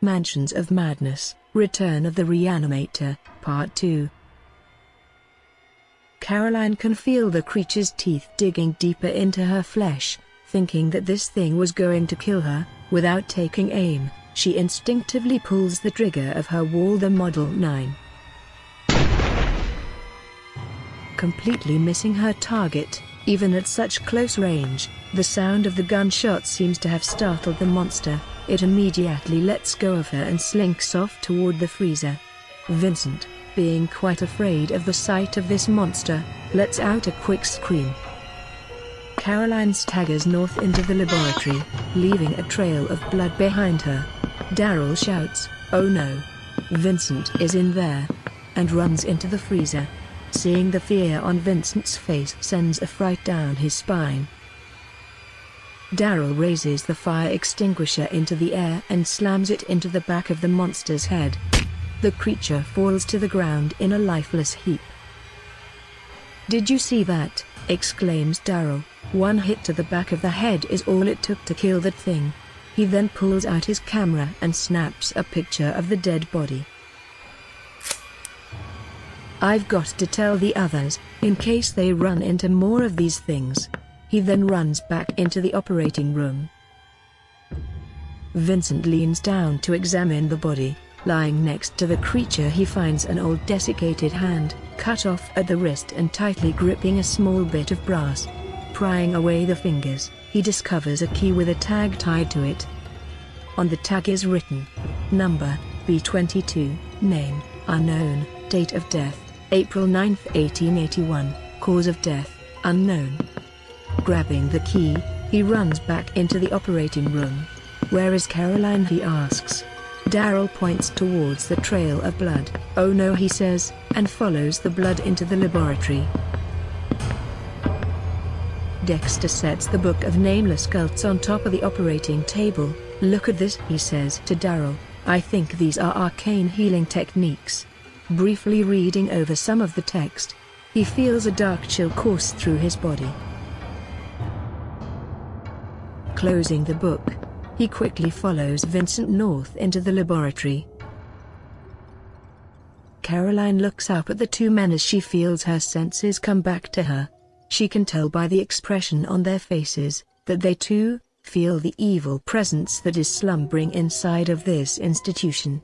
Mansions of Madness, Return of the Reanimator, Part 2. Caroline can feel the creature's teeth digging deeper into her flesh. Thinking that this thing was going to kill her, without taking aim, she instinctively pulls the trigger of her Walther Model 9. Completely missing her target, even at such close range, the sound of the gunshot seems to have startled the monster. It immediately lets go of her and slinks off toward the freezer. Vincent, being quite afraid of the sight of this monster, lets out a quick scream. Caroline staggers north into the laboratory, leaving a trail of blood behind her. Daryl shouts, "Oh no! Vincent is in there!" and runs into the freezer. Seeing the fear on Vincent's face sends a fright down his spine. Daryl raises the fire extinguisher into the air and slams it into the back of the monster's head. The creature falls to the ground in a lifeless heap. "Did you see that?" exclaims Daryl. "One hit to the back of the head is all it took to kill that thing." He then pulls out his camera and snaps a picture of the dead body. "I've got to tell the others, in case they run into more of these things." He then runs back into the operating room. Vincent leans down to examine the body. Lying next to the creature he finds an old desiccated hand, cut off at the wrist and tightly gripping a small bit of brass. Prying away the fingers, he discovers a key with a tag tied to it. On the tag is written, "Number, B22, Name, Unknown, Date of Death, April 9, 1881, Cause of Death, Unknown." Grabbing the key, he runs back into the operating room. "Where is Caroline?" he asks. Daryl points towards the trail of blood. "Oh no," he says, and follows the blood into the laboratory. Dexter sets the Book of Nameless Cults on top of the operating table. "Look at this," he says to Daryl. "I think these are arcane healing techniques." Briefly reading over some of the text, he feels a dark chill course through his body. Closing the book, he quickly follows Vincent north into the laboratory. Caroline looks up at the two men as she feels her senses come back to her. She can tell by the expression on their faces, that they too feel the evil presence that is slumbering inside of this institution.